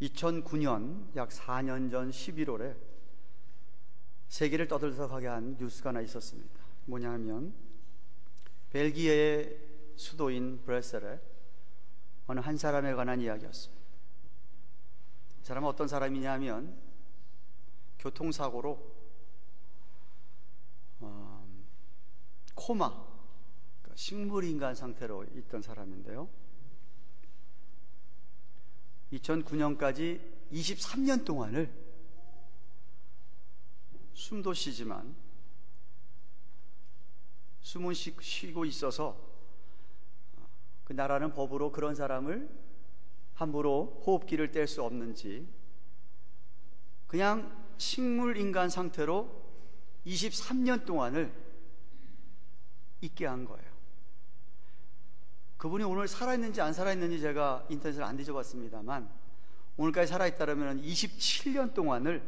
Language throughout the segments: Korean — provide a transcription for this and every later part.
2009년 약 4년 전 11월에 세계를 떠들썩하게 한 뉴스가 하나 있었습니다. 뭐냐 하면 벨기에의 수도인 브뤼셀에 어느 한 사람에 관한 이야기였습니다. 이 사람은 어떤 사람이냐 하면 교통사고로 코마, 그러니까 식물인간 상태로 있던 사람인데요, 2009년까지 23년 동안을 숨도 쉬지만 숨은 쉬고 있어서 그 나라는 법으로 그런 사람을 함부로 호흡기를 뗄 수 없는지 그냥 식물인간 상태로 23년 동안을 있게 한 거예요. 그분이 오늘 살아있는지 안 살아있는지 제가 인터넷을 안 뒤져봤습니다만 오늘까지 살아있다면 27년 동안을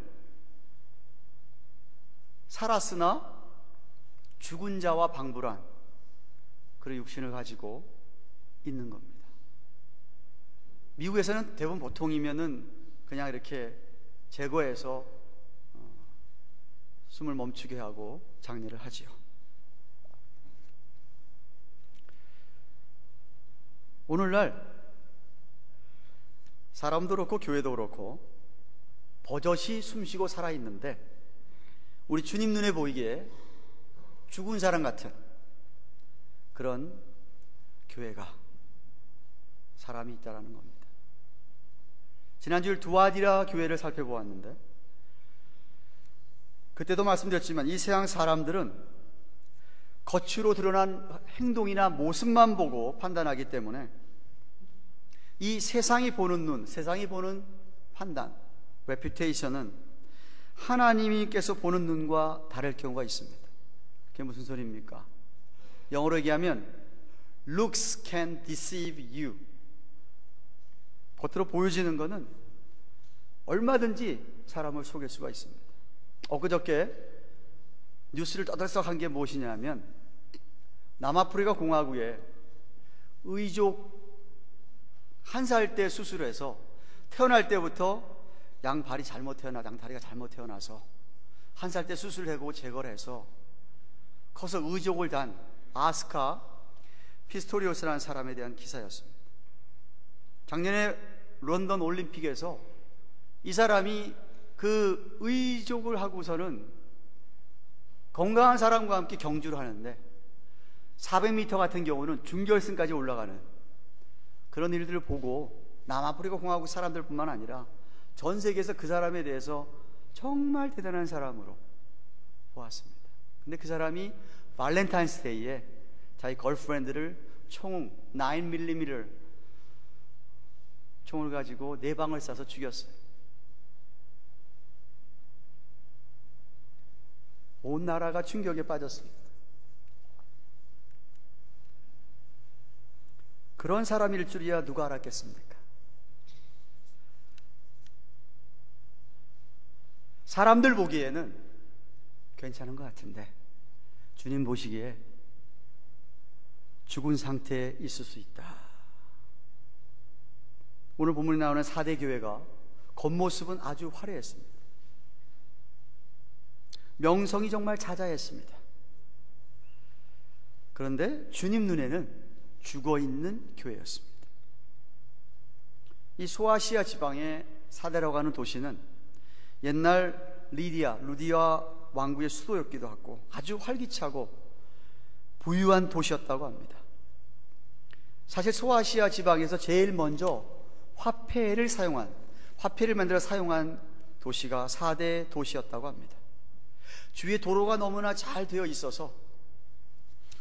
살았으나 죽은 자와 방불한 그런 육신을 가지고 있는 겁니다. 미국에서는 대부분 보통이면은 그냥 이렇게 제거해서 숨을 멈추게 하고 장례를 하지요. 오늘날 사람도 그렇고 교회도 그렇고 버젓이 숨쉬고 살아있는데 우리 주님 눈에 보이기에 죽은 사람 같은 그런 교회가 사람이 있다는 겁니다. 지난주일 두아디라 교회를 살펴보았는데 그때도 말씀드렸지만 이 세상 사람들은 겉으로 드러난 행동이나 모습만 보고 판단하기 때문에 이 세상이 보는 눈, 세상이 보는 판단, reputation은 하나님께서 보는 눈과 다를 경우가 있습니다. 그게 무슨 소리입니까? 영어로 얘기하면 looks can deceive you. 겉으로 보여지는 것은 얼마든지 사람을 속일 수가 있습니다. 엊그저께 뉴스를 떠들썩한 게 무엇이냐면 남아프리카 공화국에 의족 1살 때 수술해서 태어날 때부터 양발이 잘못 태어나 양다리가 잘못 태어나서 1살 때 수술하고 제거를 해서 커서 의족을 단 아스카 피스토리오스라는 사람에 대한 기사였습니다. 작년에 런던 올림픽에서 이 사람이 그 의족을 하고서는 건강한 사람과 함께 경주를 하는데 400m 같은 경우는 준결승까지 올라가는 그런 일들을 보고 남아프리카 공화국 사람들뿐만 아니라 전 세계에서 그 사람에 대해서 정말 대단한 사람으로 보았습니다. 근데 그 사람이 발렌타인스데이에 자기 걸프렌드를 총 9mm 총을 가지고 4방을 쏴서 죽였어요. 온 나라가 충격에 빠졌습니다. 그런 사람일 줄이야 누가 알았겠습니까? 사람들 보기에는 괜찮은 것 같은데 주님 보시기에 죽은 상태에 있을 수 있다. 오늘 본문에 나오는 4대 교회가 겉모습은 아주 화려했습니다. 명성이 정말 자자했습니다. 그런데 주님 눈에는 죽어있는 교회였습니다. 이 소아시아 지방의 4대라고 하는 도시는 옛날 루디아 왕국의 수도였기도 하고 아주 활기차고 부유한 도시였다고 합니다. 사실 소아시아 지방에서 제일 먼저 화폐를 만들어 사용한 도시가 4대 도시였다고 합니다. 주위에 도로가 너무나 잘 되어 있어서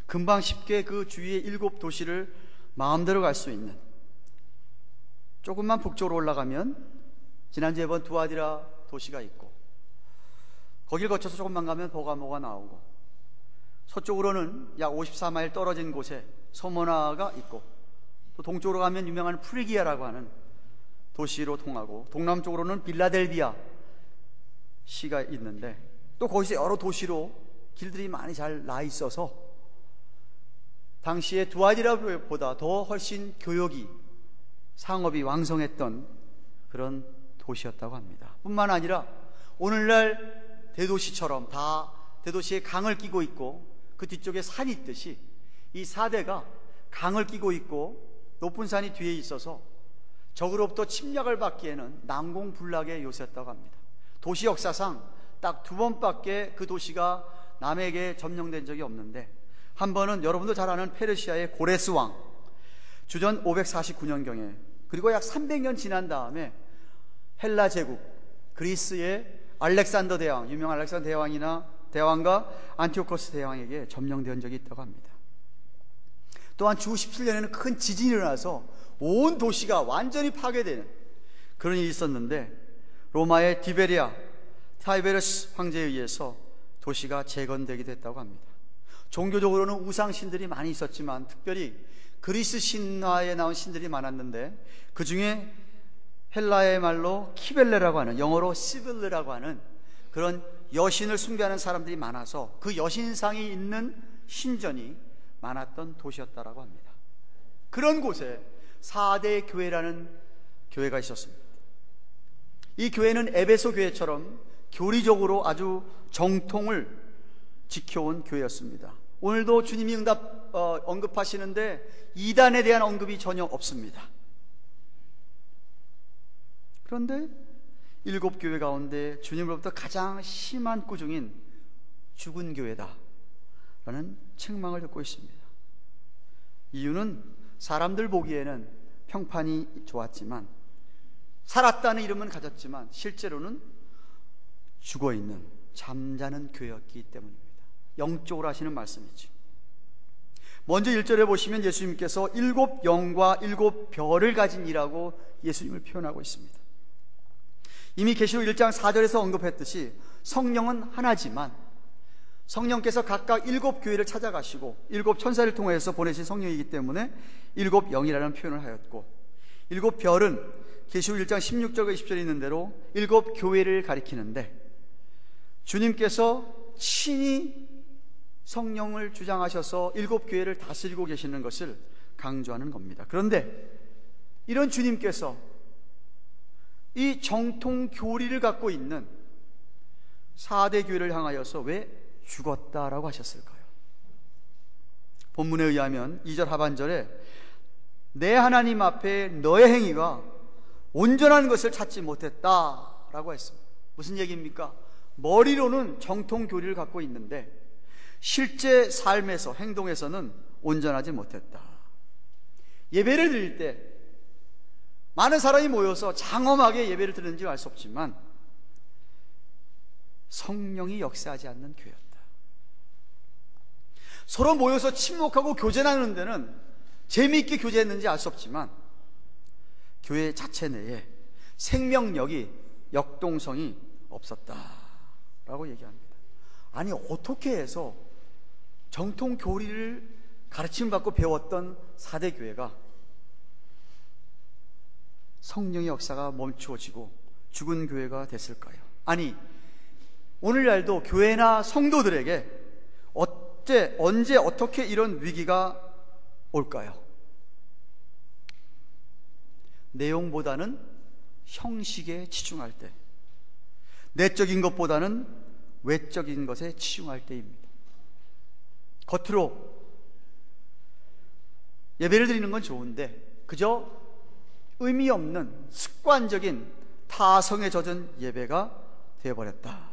금방 쉽게 그 주위의 7도시를 마음대로 갈 수 있는, 조금만 북쪽으로 올라가면 지난주에 본 두아디라 도시가 있고 거길 거쳐서 조금만 가면 버가모가 나오고 서쪽으로는 약 54마일 떨어진 곳에 서모나가 있고 또 동쪽으로 가면 유명한 프리기아라고 하는 도시로 통하고 동남쪽으로는 빌라델비아 시가 있는데 또 거기서 여러 도시로 길들이 많이 잘 나 있어서 당시에 두아디라보다 더 훨씬 교역이 상업이 왕성했던 그런 도시였다고 합니다. 뿐만 아니라 오늘날 대도시처럼 다 대도시에 강을 끼고 있고 그 뒤쪽에 산이 있듯이 이 사대가 강을 끼고 있고 높은 산이 뒤에 있어서 적으로부터 침략을 받기에는 난공불락의 요새였다고 합니다. 도시 역사상 딱 2번밖에 그 도시가 남에게 점령된 적이 없는데, 한 번은 여러분도 잘 아는 페르시아의 고레스 왕, 주전 549년경에, 그리고 약 300년 지난 다음에 헬라 제국, 그리스의 알렉산더 대왕, 유명한 알렉산더 대왕과 안티오코스 대왕에게 점령된 적이 있다고 합니다. 또한 주 17년에는 큰 지진이 일어나서 온 도시가 완전히 파괴되는 그런 일이 있었는데, 로마의 타이베르스 황제에 의해서 도시가 재건되기도 했다고 합니다. 종교적으로는 우상신들이 많이 있었지만 특별히 그리스 신화에 나온 신들이 많았는데, 그 중에 헬라의 말로 키벨레라고 하는, 영어로 시빌르라고 하는 그런 여신을 숭배하는 사람들이 많아서 그 여신상이 있는 신전이 많았던 도시였다라고 합니다. 그런 곳에 4대 교회라는 교회가 있었습니다. 이 교회는 에베소 교회처럼 교리적으로 아주 정통을 지켜온 교회였습니다. 오늘도 주님이 언급하시는데 이단에 대한 언급이 전혀 없습니다. 그런데 7교회 가운데 주님으로부터 가장 심한 꾸중인 죽은 교회다 라는 책망을 듣고 있습니다. 이유는 사람들 보기에는 평판이 좋았지만, 살았다는 이름은 가졌지만 실제로는 죽어있는 잠자는 교회였기 때문입니다. 영적으로 하시는 말씀이죠. 먼저 1절에 보시면 예수님께서 7 영과 7 별을 가진 이라고 예수님을 표현하고 있습니다. 이미 계시록 1장 4절에서 언급했듯이 성령은 하나지만 성령께서 각각 7 교회를 찾아가시고 7 천사를 통해서 보내신 성령이기 때문에 7 영이라는 표현을 하였고, 7 별은 계시록 1장 16절과 20절에 있는 대로 7 교회를 가리키는데, 주님께서 친히 성령을 주장하셔서 7 교회를 다스리고 계시는 것을 강조하는 겁니다. 그런데 이런 주님께서 이 정통 교리를 갖고 있는 4대 교회를 향하여서 왜 죽었다라고 하셨을까요? 본문에 의하면 2절 하반절에 내 하나님 앞에 너의 행위가 온전한 것을 찾지 못했다라고 했습니다. 무슨 얘기입니까? 머리로는 정통 교리를 갖고 있는데 실제 삶에서, 행동에서는 온전하지 못했다. 예배를 드릴 때 많은 사람이 모여서 장엄하게 예배를 드리는지 알 수 없지만 성령이 역사하지 않는 교회였다. 서로 모여서 침묵하고 교제 나누는 데는 재미있게 교제했는지 알 수 없지만 교회 자체 내에 생명력이, 역동성이 없었다라고 얘기합니다. 아니, 어떻게 해서 정통 교리를 가르침을 받고 배웠던 4대 교회가 성령의 역사가 멈추어지고 죽은 교회가 됐을까요? 아니, 오늘날도 교회나 성도들에게 언제 어떻게 이런 위기가 올까요? 내용보다는 형식에 치중할 때, 내적인 것보다는 외적인 것에 치중할 때입니다. 겉으로 예배를 드리는 건 좋은데 그저 의미 없는 습관적인 타성에 젖은 예배가 되어버렸다.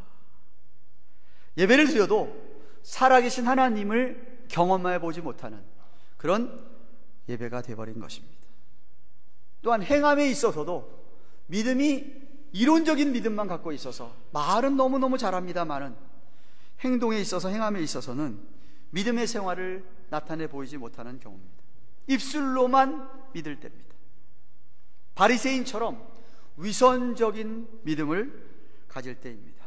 예배를 드려도 살아계신 하나님을 경험해 보지 못하는 그런 예배가 되어버린 것입니다. 또한 행함에 있어서도 믿음이 이론적인 믿음만 갖고 있어서, 말은 너무너무 잘합니다마는 행동에 있어서, 행함에 있어서는 믿음의 생활을 나타내 보이지 못하는 경우입니다. 입술로만 믿을 때입니다. 바리새인처럼 위선적인 믿음을 가질 때입니다.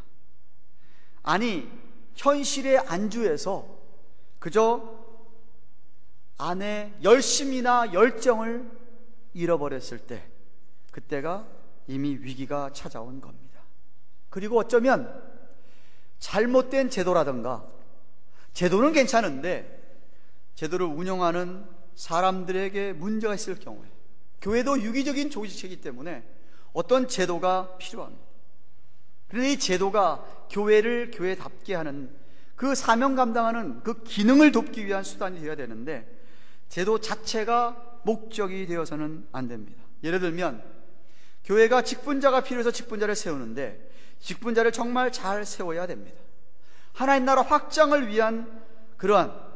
아니, 현실의 안주에서 그저 안에 열심이나 열정을 잃어버렸을 때, 그때가 이미 위기가 찾아온 겁니다. 그리고 어쩌면 잘못된 제도라든가, 제도는 괜찮은데 제도를 운영하는 사람들에게 문제가 있을 경우에, 교회도 유기적인 조직이기 때문에 어떤 제도가 필요합니다. 그런데 이 제도가 교회를 교회답게 하는, 그 사명 감당하는 그 기능을 돕기 위한 수단이 되어야 되는데, 제도 자체가 목적이 되어서는 안 됩니다. 예를 들면 교회가 직분자가 필요해서 직분자를 세우는데, 직분자를 정말 잘 세워야 됩니다. 하나님 나라 확장을 위한 그러한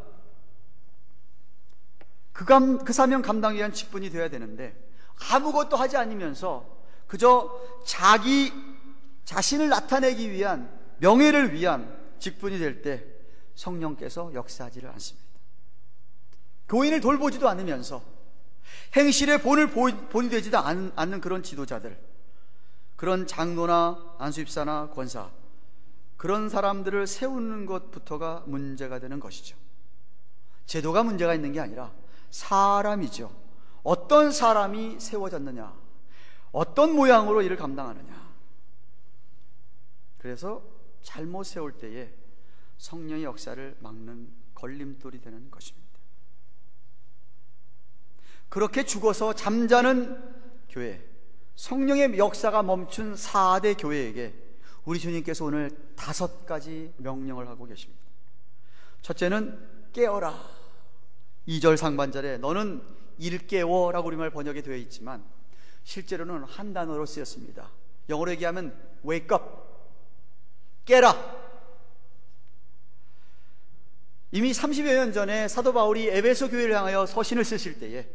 그 사명 감당을 위한 직분이 되어야 되는데, 아무것도 하지 않으면서 그저 자기 자신을 나타내기 위한, 명예를 위한 직분이 될 때 성령께서 역사하지를 않습니다. 교인을 돌보지도 않으면서 행실의 본이 되지도 않는 그런 지도자들, 그런 장로나 안수집사나 권사, 그런 사람들을 세우는 것부터가 문제가 되는 것이죠. 제도가 문제가 있는 게 아니라 사람이죠. 어떤 사람이 세워졌느냐, 어떤 모양으로 일을 감당하느냐. 그래서 잘못 세울 때에 성령의 역사를 막는 걸림돌이 되는 것입니다. 그렇게 죽어서 잠자는 교회, 성령의 역사가 멈춘 4대 교회에게 우리 주님께서 오늘 5가지 명령을 하고 계십니다. 첫째는 깨어라. 2절 상반절에 너는 일깨워 라고 우리말 번역이 되어 있지만 실제로는 한 단어로 쓰였습니다. 영어로 얘기하면 wake up, 깨라. 이미 30여 년 전에 사도 바울이 에베소 교회를 향하여 서신을 쓰실 때에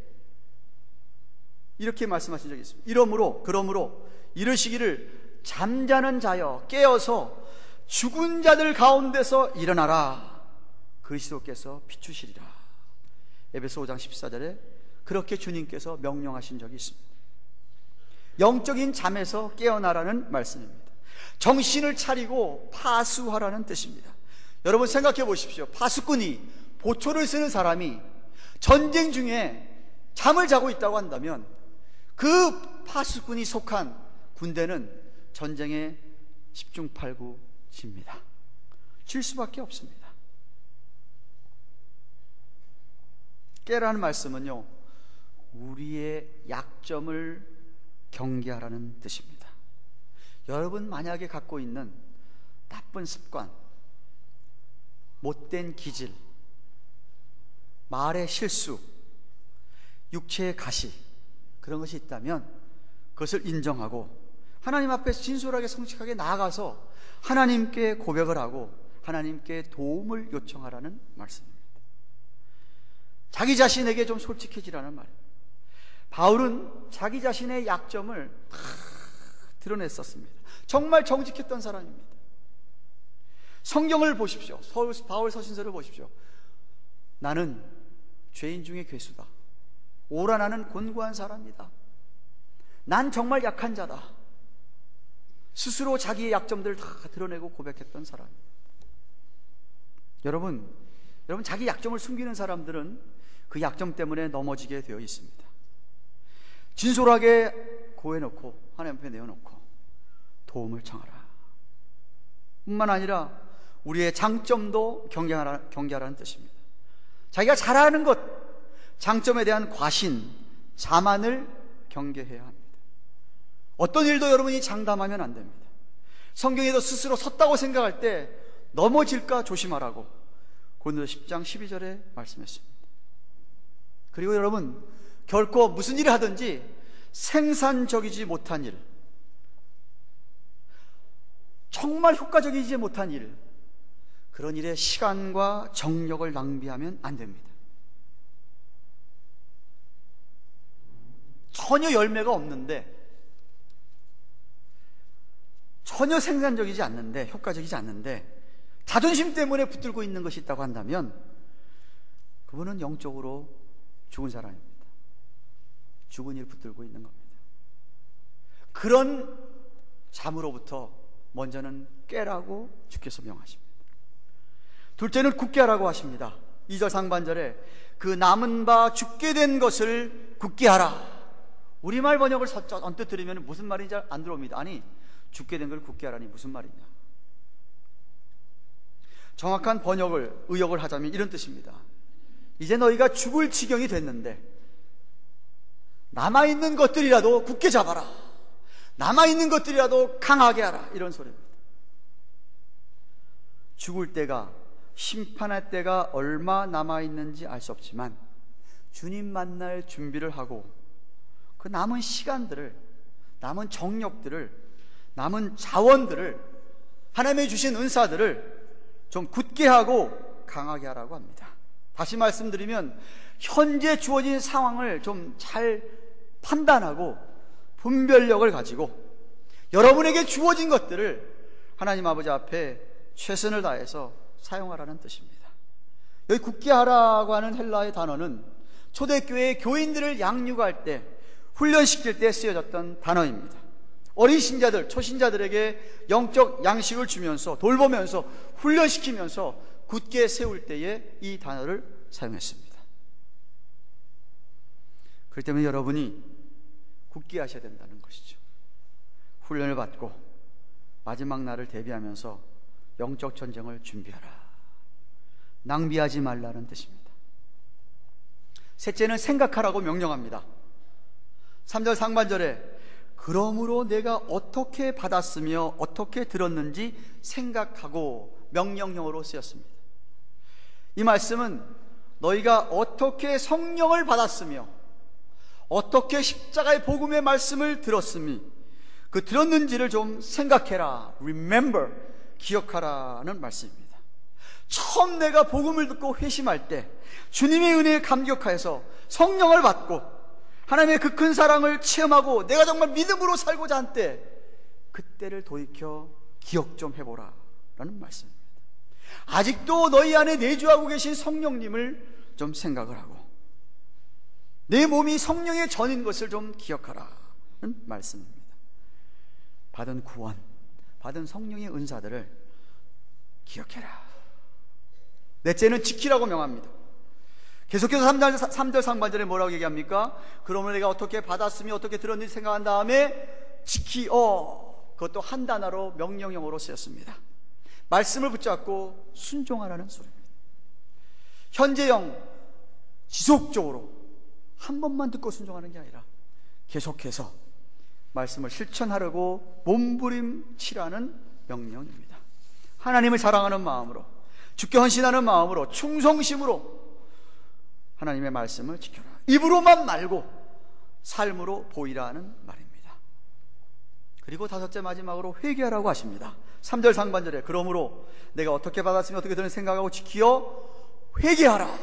이렇게 말씀하신 적이 있습니다. 그러므로 이르시기를 잠자는 자여 깨어서 죽은 자들 가운데서 일어나라. 그리스도께서 비추시리라. 에베소 5장 14절에 그렇게 주님께서 명령하신 적이 있습니다. 영적인 잠에서 깨어나라는 말씀입니다. 정신을 차리고 파수하라는 뜻입니다. 여러분 생각해 보십시오. 파수꾼이, 보초를 쓰는 사람이 전쟁 중에 잠을 자고 있다고 한다면 그 파수꾼이 속한 군대는 전쟁에 10중 8구 집니다. 질 수밖에 없습니다. 깨라는 말씀은요, 우리의 약점을 경계하라는 뜻입니다. 여러분 만약에 갖고 있는 나쁜 습관, 못된 기질, 말의 실수, 육체의 가시, 그런 것이 있다면 그것을 인정하고 하나님 앞에 진솔하게 성직하게 나아가서 하나님께 고백을 하고 하나님께 도움을 요청하라는 말씀입니다. 자기 자신에게 좀 솔직해지라는 말이에요. 바울은 자기 자신의 약점을 다 드러냈었습니다. 정말 정직했던 사람입니다. 성경을 보십시오. 바울 서신서를 보십시오. 나는 죄인 중에 괴수다. 오라 나는 곤고한 사람이다. 난 정말 약한 자다. 스스로 자기의 약점들을 다 드러내고 고백했던 사람입니다. 여러분 자기 약점을 숨기는 사람들은 그 약점 때문에 넘어지게 되어 있습니다. 진솔하게 고해놓고 하나님 앞에 내어놓고 도움을 청하라. 뿐만 아니라 우리의 장점도 경계하라는 뜻입니다. 자기가 잘하는 것, 장점에 대한 과신, 자만을 경계해야 합니다. 어떤 일도 여러분이 장담하면 안 됩니다. 성경에도 스스로 섰다고 생각할 때 넘어질까 조심하라고 고린도서 10장 12절에 말씀했습니다. 그리고 여러분, 결코 무슨 일을 하든지 생산적이지 못한 일, 정말 효과적이지 못한 일, 그런 일에 시간과 정력을 낭비하면 안 됩니다. 전혀 열매가 없는데, 전혀 생산적이지 않는데, 효과적이지 않는데 자존심 때문에 붙들고 있는 것이 있다고 한다면 그분은 영적으로 죽은 사람입니다. 죽은 일 붙들고 있는 겁니다. 그런 잠으로부터 먼저는 깨라고 주께서 명하십니다. 둘째는 굳게 하라고 하십니다. 2절 상반절에 그 남은 바 죽게 된 것을 굳게 하라. 우리말 번역을 언뜻 들으면 무슨 말인지 안 들어옵니다. 아니, 죽게 된 걸 굳게 하라니 무슨 말이냐. 정확한 의역을 하자면 이런 뜻입니다. 이제 너희가 죽을 지경이 됐는데 남아있는 것들이라도 굳게 잡아라. 남아있는 것들이라도 강하게 하라, 이런 소리입니다. 죽을 때가, 심판할 때가 얼마 남아있는지 알 수 없지만 주님 만날 준비를 하고 그 남은 시간들을, 남은 정력들을, 남은 자원들을, 하나님이 주신 은사들을 좀 굳게 하고 강하게 하라고 합니다. 다시 말씀드리면 현재 주어진 상황을 좀 잘 판단하고 분별력을 가지고 여러분에게 주어진 것들을 하나님 아버지 앞에 최선을 다해서 사용하라는 뜻입니다. 여기 굳게 하라고 하는 헬라의 단어는 초대교회의 교인들을 양육할 때, 훈련시킬 때 쓰여졌던 단어입니다. 어린 신자들, 초신자들에게 영적 양식을 주면서, 돌보면서, 훈련시키면서 굳게 세울 때에 이 단어를 사용했습니다. 그렇기 때문에 여러분이 굳게 하셔야 된다는 것이죠. 훈련을 받고 마지막 날을 대비하면서 영적 전쟁을 준비하라. 낭비하지 말라는 뜻입니다. 셋째는 생각하라고 명령합니다. 3절 상반절에 그러므로 내가 어떻게 받았으며 어떻게 들었는지 생각하고 명령형으로 쓰였습니다. 이 말씀은 너희가 어떻게 성령을 받았으며 어떻게 십자가의 복음의 말씀을 들었으니 그 들었는지를 좀 생각해라. Remember, 기억하라는 말씀입니다. 처음 내가 복음을 듣고 회심할 때 주님의 은혜에 감격하여서 성령을 받고 하나님의 그 큰 사랑을 체험하고 내가 정말 믿음으로 살고자 한 때, 그때를 돌이켜 기억 좀 해보라 라는 말씀입니다. 아직도 너희 안에 내주하고 계신 성령님을 좀 생각을 하고 내 몸이 성령의 전인 것을 좀 기억하라는 말씀입니다. 받은 구원, 받은 성령의 은사들을 기억해라. 넷째는 지키라고 명합니다. 계속해서 3절 상반절에 뭐라고 얘기합니까? 그러면 내가 어떻게 받았으며 어떻게 들었는지 생각한 다음에 지키어, 그것도 한 단어로 명령형으로 쓰였습니다. 말씀을 붙잡고 순종하라는 소리입니다. 현재형, 지속적으로 한 번만 듣고 순종하는 게 아니라 계속해서 말씀을 실천하려고 몸부림치라는 명령입니다. 하나님을 사랑하는 마음으로, 주께 헌신하는 마음으로, 충성심으로 하나님의 말씀을 지켜라. 입으로만 말고 삶으로 보이라는 말입니다. 그리고 다섯째 마지막으로 회개하라고 하십니다. 3절 상반절에 그러므로 내가 어떻게 받았으며 어떻게 들은 생각하고 지키어 회개하라.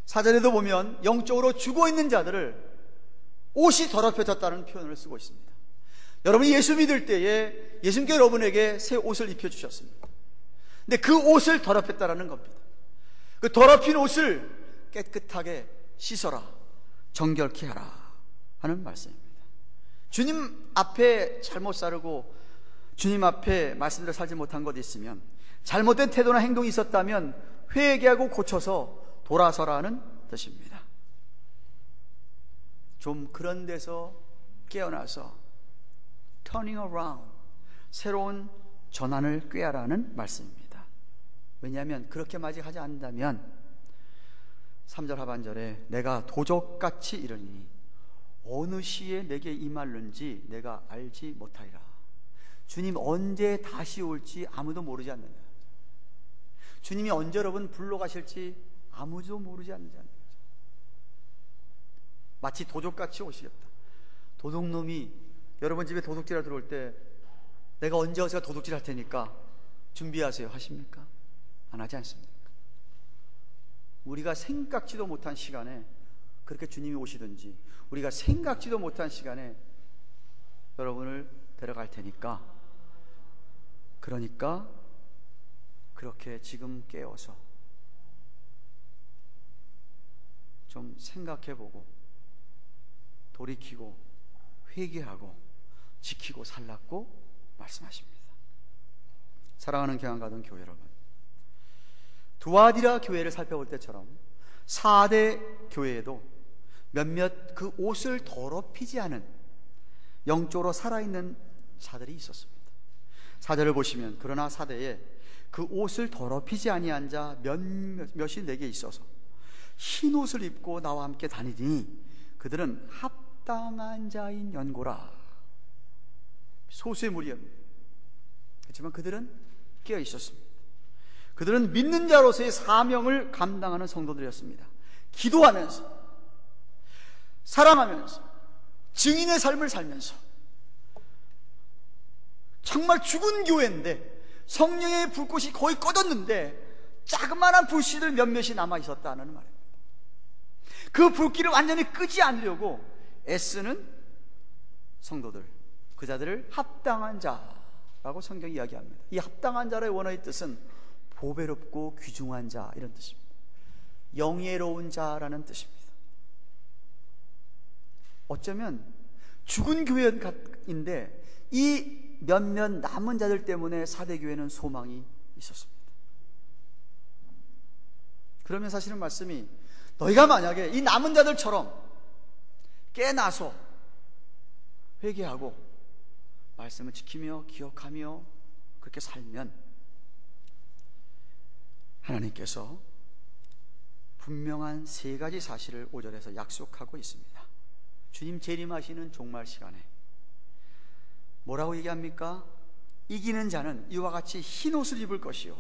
4절에도 보면 영적으로 죽어있는 자들을 옷이 더럽혀졌다는 표현을 쓰고 있습니다. 여러분이 예수 믿을 때에 예수님께 여러분에게 새 옷을 입혀주셨습니다. 근데 그 옷을 더럽혔다라는 겁니다. 그 더럽힌 옷을 깨끗하게 씻어라, 정결케 하라 하는 말씀입니다. 주님 앞에 잘못 살고 주님 앞에 말씀대로 살지 못한 것이 있으면, 잘못된 태도나 행동이 있었다면 회개하고 고쳐서 돌아서라는 뜻입니다. 좀 그런 데서 깨어나서 turning around, 새로운 전환을 꾀하라는 말씀입니다. 왜냐하면 그렇게 하지 않는다면 3절 하반절에 내가 도적같이 이르니 어느 시에 내게 임할는지 내가 알지 못하리라. 주님 언제 다시 올지 아무도 모르지 않느냐. 주님이 언제 여러분 불러가실지 아무도 모르지 않느냐. 마치 도적같이 오시겠다. 도둑놈이 여러분 집에 도둑질하러 들어올 때 내가 언제 와서 도둑질 할 테니까 준비하세요 하십니까? 안 하지 않습니까? 우리가 생각지도 못한 시간에 그렇게 주님이 오시든지 우리가 생각지도 못한 시간에 여러분을 데려갈 테니까, 그러니까 그렇게 지금 깨워서 좀 생각해보고 돌이키고 회개하고 지키고 살라고 말씀하십니다. 사랑하는 경안가던 교회 여러분, 두아디라 교회를 살펴볼 때처럼 4대 교회에도 몇몇 그 옷을 더럽히지 않은 영적으로 살아있는 자들이 있었습니다. 4절을 보시면 그러나 4대에 그 옷을 더럽히지 아니한 자 몇이 내게 있어서 흰 옷을 입고 나와 함께 다니니 그들은 합당한 자인 연고라 소수의 무리였습니다. 그렇지만 그들은 깨어 있었습니다. 그들은 믿는 자로서의 사명을 감당하는 성도들이었습니다. 기도하면서, 사랑하면서, 증인의 삶을 살면서, 정말 죽은 교회인데 성령의 불꽃이 거의 꺼졌는데 자그마한 불씨들 몇몇이 남아 있었다는 말입니다. 그 불길을 완전히 끄지 않으려고 애쓰는 성도들, 그 자들을 합당한 자라고 성경이 이야기합니다. 이 합당한 자의 원어의 뜻은 보배롭고 귀중한 자, 이런 뜻입니다. 영예로운 자라는 뜻입니다. 어쩌면 죽은 교회인데 이 몇몇 남은 자들 때문에 사대교회는 소망이 있었습니다. 그러면 사실은 말씀이, 너희가 만약에 이 남은 자들처럼 깨나서 회개하고 말씀을 지키며 기억하며 그렇게 살면 하나님께서 분명한 세 가지 사실을 5절에서 약속하고 있습니다. 주님 재림하시는 종말 시간에 뭐라고 얘기합니까? 이기는 자는 이와 같이 흰 옷을 입을 것이요,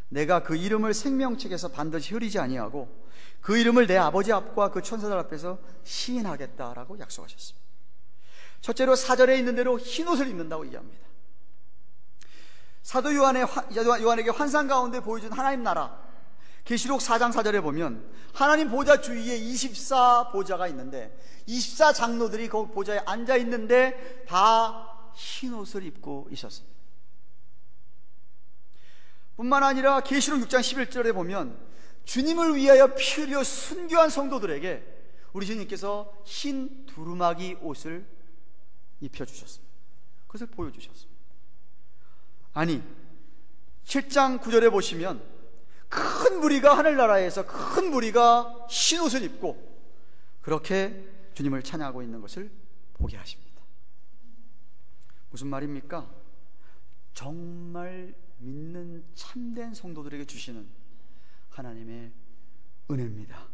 내가 그 이름을 생명책에서 반드시 흐리지 아니하고 그 이름을 내 아버지 앞과 그 천사들 앞에서 시인하겠다라고 약속하셨습니다. 첫째로 4절에 있는 대로 흰 옷을 입는다고 얘기합니다. 사도 요한에게 환상 가운데 보여준 하나님 나라, 계시록 4장 4절에 보면 하나님 보좌 주위에 24보좌가 있는데 24장로들이 그 보좌에 앉아 있는데 다 흰 옷을 입고 있었습니다. 뿐만 아니라 계시록 6장 11절에 보면 주님을 위하여 피 흘려 순교한 성도들에게 우리 주님께서 흰 두루마기 옷을 입혀주셨습니다. 그것을 보여주셨습니다. 아니, 7장 9절에 보시면 큰 무리가, 하늘나라에서 큰 무리가 흰 옷을 입고 그렇게 주님을 찬양하고 있는 것을 보게 하십니다. 무슨 말입니까? 정말 믿는 참된 성도들에게 주시는 하나님의 은혜입니다.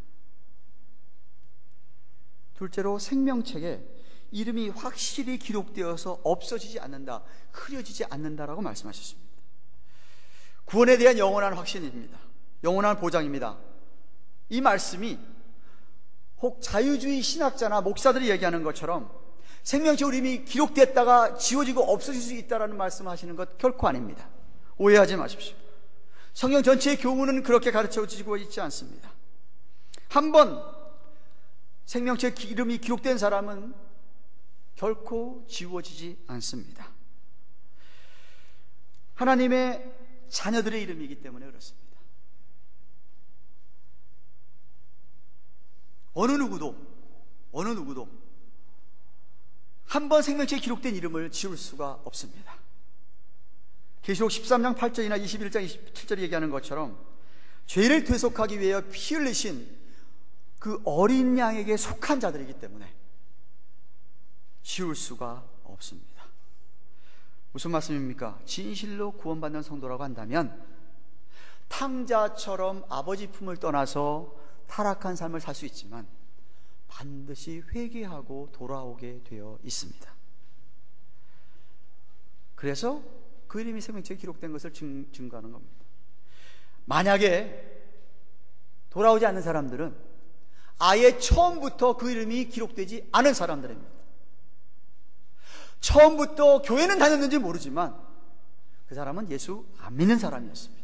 둘째로 생명책에 이름이 확실히 기록되어서 없어지지 않는다, 흐려지지 않는다라고 말씀하셨습니다. 구원에 대한 영원한 확신입니다. 영원한 보장입니다. 이 말씀이 혹 자유주의 신학자나 목사들이 얘기하는 것처럼 생명책 이름이 기록됐다가 지워지고 없어질 수 있다는 말씀을 하시는 것 결코 아닙니다. 오해하지 마십시오. 성경 전체의 교훈은 그렇게 가르쳐지고 있지 않습니다. 한번 생명책 이름이 기록된 사람은 결코 지워지지 않습니다. 하나님의 자녀들의 이름이기 때문에 그렇습니다. 어느 누구도 한번 생명책에 기록된 이름을 지울 수가 없습니다. 계시록 13장 8절이나 21장 27절이 얘기하는 것처럼 죄를 대속하기 위하여 피 흘리신 그 어린 양에게 속한 자들이기 때문에 지울 수가 없습니다. 무슨 말씀입니까? 진실로 구원받는 성도라고 한다면 탕자처럼 아버지 품을 떠나서 타락한 삶을 살 수 있지만 반드시 회개하고 돌아오게 되어 있습니다. 그래서 그 이름이 생명책에 기록된 것을 증거하는 겁니다. 만약에 돌아오지 않는 사람들은 아예 처음부터 그 이름이 기록되지 않은 사람들입니다. 처음부터 교회는 다녔는지 모르지만 그 사람은 예수 안 믿는 사람이었습니다.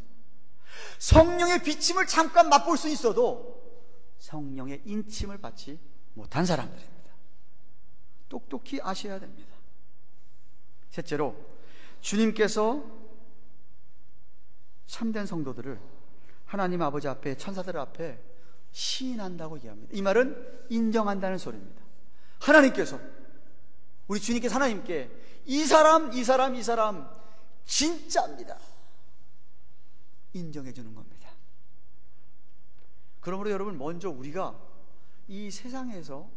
성령의 비침을 잠깐 맛볼 수 있어도 성령의 인침을 받지 못한 사람들입니다. 똑똑히 아셔야 됩니다. 셋째로, 주님께서 참된 성도들을 하나님 아버지 앞에, 천사들 앞에 시인한다고 얘기합니다. 이 말은 인정한다는 소리입니다. 하나님께서, 우리 주님께서 하나님께 이 사람 진짜입니다, 인정해 주는 겁니다. 그러므로 여러분, 먼저 우리가 이 세상에서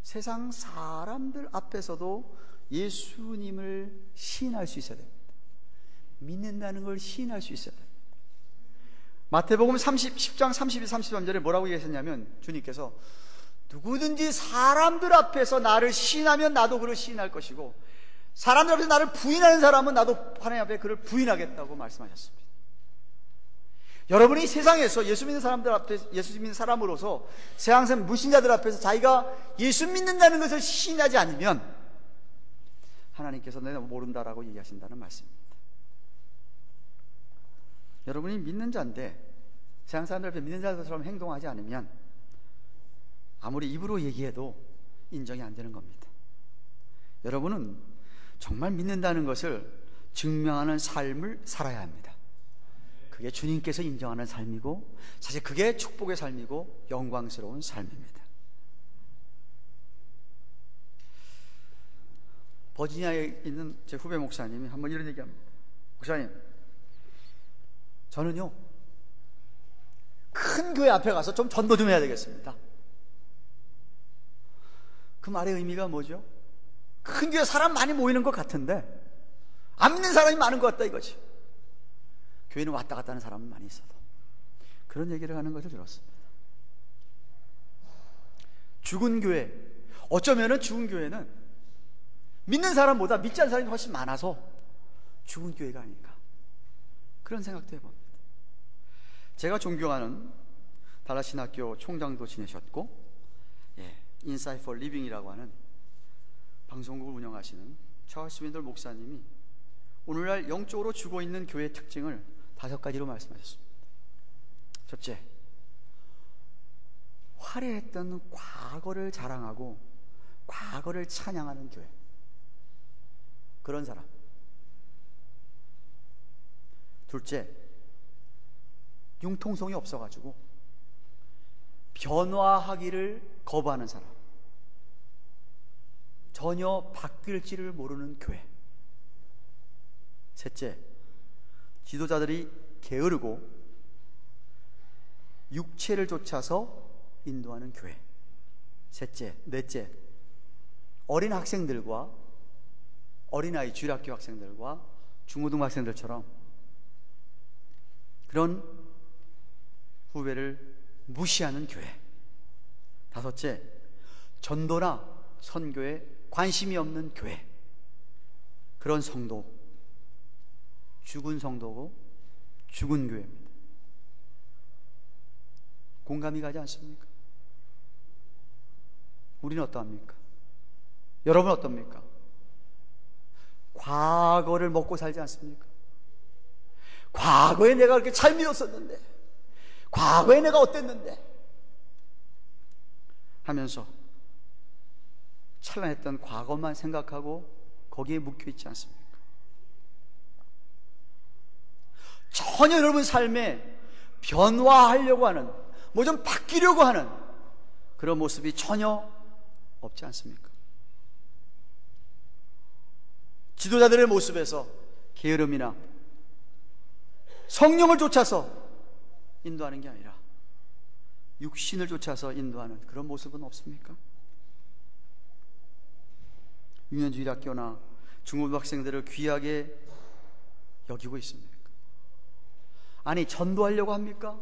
세상 사람들 앞에서도 예수님을 시인할 수 있어야 됩니다. 믿는다는 걸 시인할 수 있어야 됩니다. 마태복음 10장 32, 33절에 뭐라고 얘기하셨냐면 주님께서 누구든지 사람들 앞에서 나를 시인하면 나도 그를 시인할 것이고 사람들 앞에서 나를 부인하는 사람은 나도 하나님 앞에 그를 부인하겠다고 말씀하셨습니다. 여러분이 세상에서 예수 믿는 사람들 앞에, 예수 믿는 사람으로서 세상 무신자들 앞에서 자기가 예수 믿는다는 것을 시인하지 않으면 하나님께서 내가 모른다라고 얘기하신다는 말씀입니다. 여러분이 믿는 자인데 세상 사람들 앞에 믿는 자들처럼 행동하지 않으면 아무리 입으로 얘기해도 인정이 안 되는 겁니다. 여러분은 정말 믿는다는 것을 증명하는 삶을 살아야 합니다. 그게 주님께서 인정하는 삶이고 사실 그게 축복의 삶이고 영광스러운 삶입니다. 버지니아에 있는 제 후배 목사님이 한번 이런 얘기합니다. 목사님, 저는요 큰 교회 앞에 가서 좀 전도 좀 해야 되겠습니다. 그 말의 의미가 뭐죠? 큰 교회 사람 많이 모이는 것 같은데 안 믿는 사람이 많은 것 같다 이거지. 교회는 왔다 갔다 하는 사람은 많이 있어도. 그런 얘기를 하는 것을 들었습니다. 죽은 교회, 어쩌면은 죽은 교회는 믿는 사람보다 믿지 않는 사람이 훨씬 많아서 죽은 교회가 아닌가, 그런 생각도 해봅니다. 제가 존경하는 달라신학교 총장도 지내셨고 인사이트 포 리빙이라고 하는 방송국을 운영하시는 찰스 윈들 목사님이 오늘날 영적으로 죽어있는 교회의 특징을 5가지로 말씀하셨습니다. 첫째, 화려했던 과거를 자랑하고 과거를 찬양하는 교회, 그런 사람. 둘째, 융통성이 없어가지고 변화하기를 거부하는 사람, 전혀 바뀔지를 모르는 교회. 셋째, 지도자들이 게으르고 육체를 쫓아서 인도하는 교회. 넷째, 어린 학생들과 어린아이 주일학교 학생들과 중고등학생들처럼 그런 후배를 무시하는 교회. 다섯째, 전도나 선교에 관심이 없는 교회. 그런 성도, 죽은 성도고 죽은 교회입니다. 공감이 가지 않습니까? 우리는 어떠합니까? 여러분 어떻습니까? 과거를 먹고 살지 않습니까? 과거에 내가 그렇게 잘 믿었었는데, 과거에 내가 어땠는데 하면서 찬란했던 과거만 생각하고 거기에 묶여있지 않습니까? 전혀 여러분 삶에 변화하려고 하는, 뭐 좀 바뀌려고 하는 그런 모습이 전혀 없지 않습니까? 지도자들의 모습에서 게으름이나 성령을 쫓아서 인도하는 게 아니라 육신을 쫓아서 인도하는 그런 모습은 없습니까? 유년주일학교나 중고등학생들을 귀하게 여기고 있습니까? 아니, 전도하려고 합니까?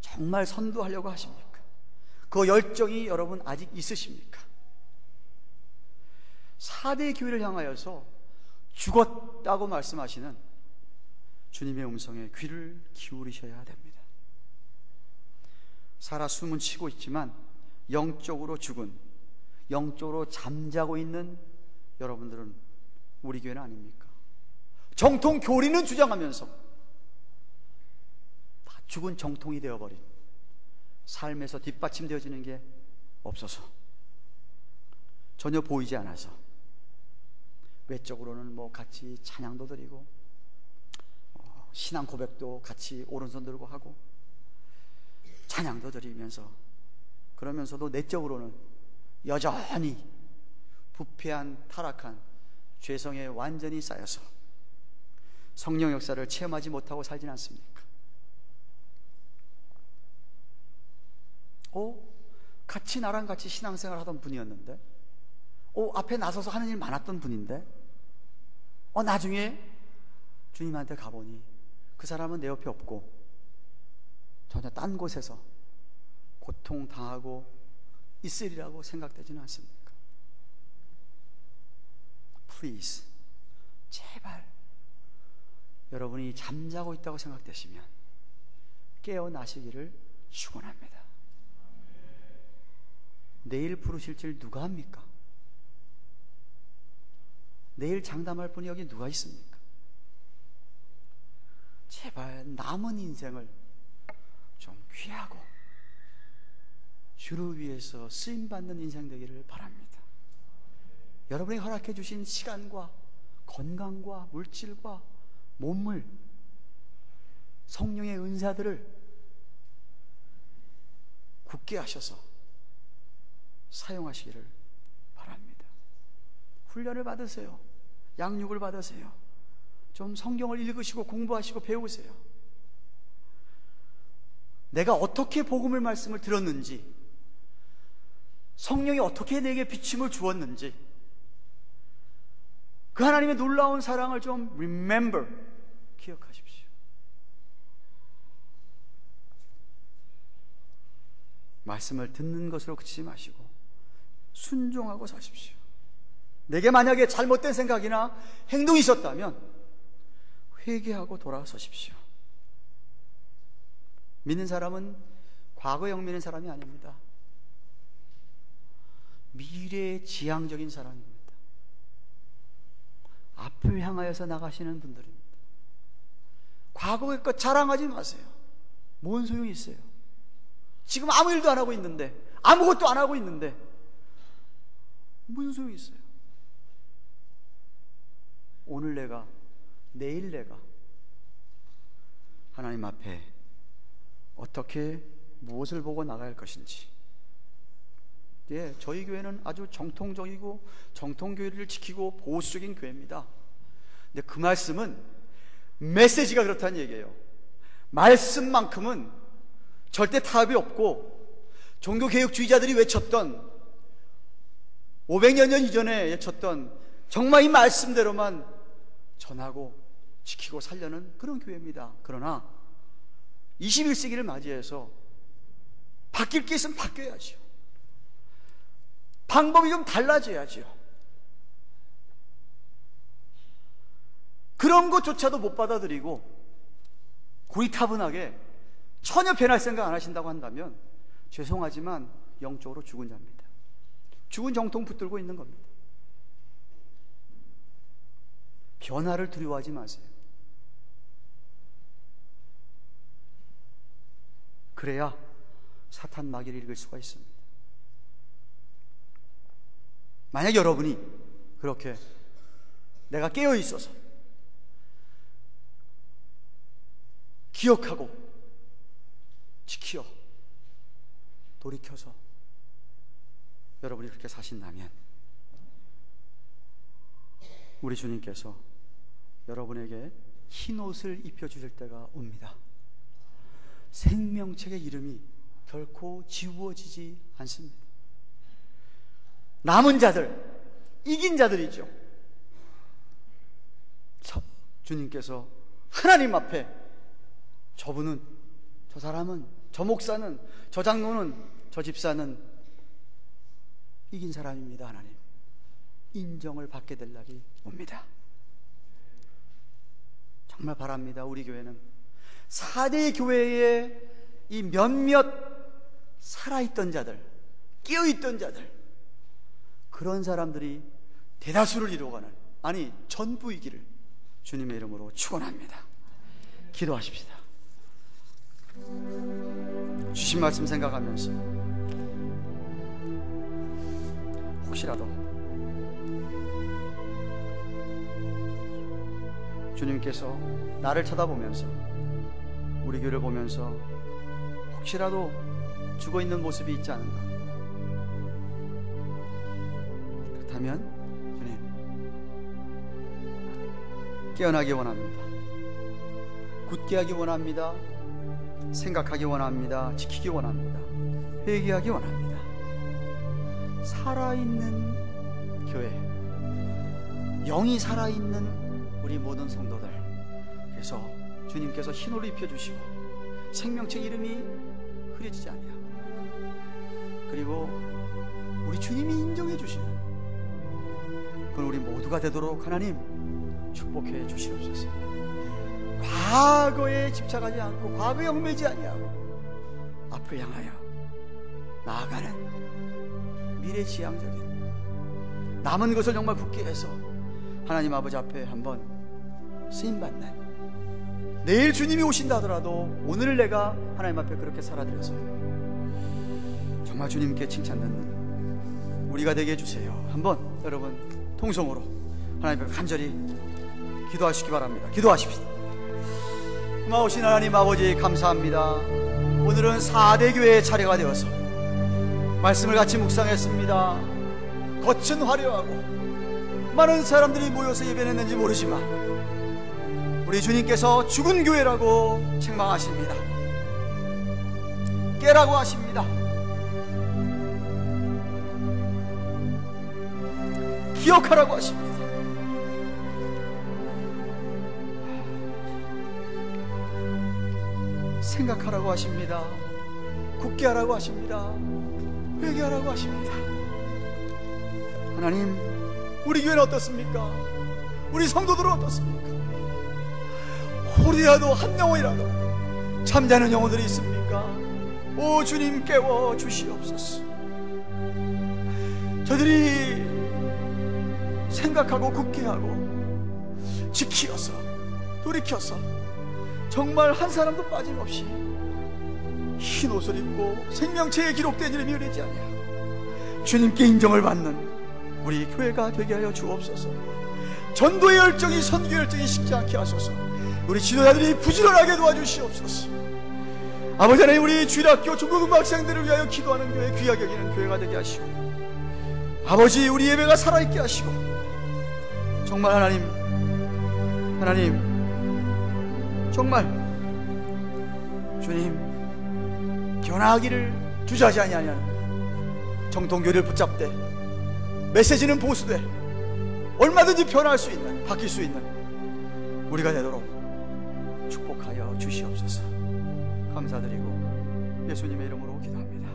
정말 선도하려고 하십니까? 그 열정이 여러분 아직 있으십니까? 4대 교회를 향하여서 죽었다고 말씀하시는 주님의 음성에 귀를 기울이셔야 됩니다. 살아 숨은 쉬고 있지만 영적으로 죽은, 영적으로 잠자고 있는 여러분들은 우리 교회는 아닙니까? 정통 교리는 주장하면서 다 죽은 정통이 되어버린, 삶에서 뒷받침되어지는 게 없어서, 전혀 보이지 않아서 외적으로는 뭐 같이 찬양도 드리고 신앙 고백도 같이 오른손 들고 하고 찬양도 드리면서, 그러면서도 내적으로는 여전히 부패한 타락한 죄성에 완전히 쌓여서 성령 역사를 체험하지 못하고 살진 않습니까? 같이 나랑 같이 신앙생활 하던 분이었는데, 앞에 나서서 하는 일 많았던 분인데, 나중에 주님한테 가보니 그 사람은 내 옆에 없고 전혀 딴 곳에서 고통당하고 있으리라고 생각되지는 않습니까? Please, 제발 여러분이 잠자고 있다고 생각되시면 깨어나시기를 축원합니다. 내일 부르실 줄 누가 합니까? 내일 장담할 분이 여기 누가 있습니까? 제발 남은 인생을 좀 귀하고 주를 위해서 쓰임받는 인생 되기를 바랍니다. 여러분이 허락해 주신 시간과 건강과 물질과 몸을, 성령의 은사들을 굳게 하셔서 사용하시기를 바랍니다. 훈련을 받으세요. 양육을 받으세요. 좀 성경을 읽으시고 공부하시고 배우세요. 내가 어떻게 복음의 말씀을 들었는지, 성령이 어떻게 내게 비침을 주었는지, 그 하나님의 놀라운 사랑을 좀 remember, 기억하십시오. 말씀을 듣는 것으로 그치지 마시고 순종하고 사십시오. 내게 만약에 잘못된 생각이나 행동이 있었다면 회개하고 돌아서십시오. 믿는 사람은 과거에 얽매이는 사람이 아닙니다. 미래의 지향적인 사람입니다. 앞을 향하여서 나가시는 분들입니다. 과거의 것 자랑하지 마세요. 뭔 소용이 있어요? 지금 아무 일도 안 하고 있는데, 아무것도 안 하고 있는데 무슨 소용이 있어요? 오늘 내가, 내일 내가 하나님 앞에 어떻게 무엇을 보고 나갈 것인지. 예, 저희 교회는 아주 정통적이고 정통교회를 지키고 보수적인 교회입니다. 근데 그 말씀은 메시지가 그렇다는 얘기예요. 말씀만큼은 절대 타협이 없고, 종교개혁주의자들이 외쳤던 500여 년 이전에 외쳤던 정말 이 말씀대로만 전하고 지키고 살려는 그런 교회입니다. 그러나 21세기를 맞이해서 바뀔 게 있으면 바뀌어야죠. 방법이 좀 달라져야죠. 그런 것조차도 못 받아들이고 고리타분하게 전혀 변할 생각 안 하신다고 한다면 죄송하지만 영적으로 죽은 자입니다. 죽은 정통 붙들고 있는 겁니다. 변화를 두려워하지 마세요. 그래야 사탄 마귀를 읽을 수가 있습니다. 만약 여러분이 그렇게 내가 깨어 있어서 기억하고 지켜 돌이켜서 여러분이 그렇게 사신다면 우리 주님께서 여러분에게 흰 옷을 입혀주실 때가 옵니다. 생명책의 이름이 결코 지워지지 않습니다. 남은 자들, 이긴 자들이죠. 주님께서 하나님 앞에 저분은, 저 사람은, 저 목사는, 저 장로는, 저 집사는 이긴 사람입니다. 하나님 인정을 받게 될 날이 옵니다. 정말 바랍니다. 우리 교회는 4대 교회의 이 몇몇 살아있던 자들, 깨어있던 자들, 그런 사람들이 대다수를 이루어가는, 아니 전부이기를 주님의 이름으로 축원합니다. 기도하십시다. 주신 말씀 생각하면서 혹시라도 주님께서 나를 쳐다보면서, 우리 교회를 보면서 혹시라도 죽어있는 모습이 있지 않은가, 그렇다면 주님 깨어나기 원합니다. 굳게 하기 원합니다. 생각하기 원합니다. 지키기 원합니다. 회개하기 원합니다. 살아있는 교회, 영이 살아있는 우리 모든 성도들, 그래서 주님께서 흰 옷을 입혀주시고 생명책 이름이 흐려지지 아니하고, 그리고 우리 주님이 인정해 주시는 바쁜 우리 모두가 되도록 하나님 축복해 주시옵소서. 과거에 집착하지 않고 과거에 얽매이지 아니하고 앞을 향하여 나아가는 미래지향적인 남은 것을 정말 굳게 해서 하나님 아버지 앞에 한번 쓰임받는, 내일 주님이 오신다 하더라도 오늘 내가 하나님 앞에 그렇게 살아드려서 정말 주님께 칭찬 듣는 우리가 되게 해주세요. 한번 여러분 통성으로 하나님 앞에 간절히 기도하시기 바랍니다. 기도하십시다. 고마우신 하나님 아버지 감사합니다. 오늘은 4대 교회의 차례가 되어서 말씀을 같이 묵상했습니다. 겉은 화려하고 많은 사람들이 모여서 예배했는지 모르지만 우리 주님께서 죽은 교회라고 책망하십니다. 깨라고 하십니다. 기억하라고 하십니다. 생각하라고 하십니다. 굳게 하라고 하십니다. 회개하라고 하십니다. 하나님, 우리 교회는 어떻습니까? 우리 성도들은 어떻습니까? 우리라도 한 영혼이라도 잠자는 영혼들이 있습니까? 오 주님, 깨워 주시옵소서. 저들이 생각하고 굳게 하고 지키어서 돌이켜서 정말 한 사람도 빠짐없이 흰 옷을 입고 생명체에 기록된 이름이 흐르지 아니하고 주님께 인정을 받는 우리 교회가 되게 하여 주옵소서. 전도의 열정이 선교 열정이 식지 않게 하소서. 우리 지도자들이 부지런하게 도와주시옵소서. 아버지 하나님, 우리 주일학교 중고등학생들을 위하여 기도하는 교회, 귀하게 여기는 교회가 되게 하시고, 아버지 우리 예배가 살아있게 하시고, 정말 하나님 정말 주님 변화하기를 주저하지 아니하는 정통교회를 붙잡되 메시지는 보수되 얼마든지 변화할 수 있는, 바뀔 수 있는 우리가 되도록 축복하여 주시옵소서. 감사드리고 예수님의 이름으로 기도합니다.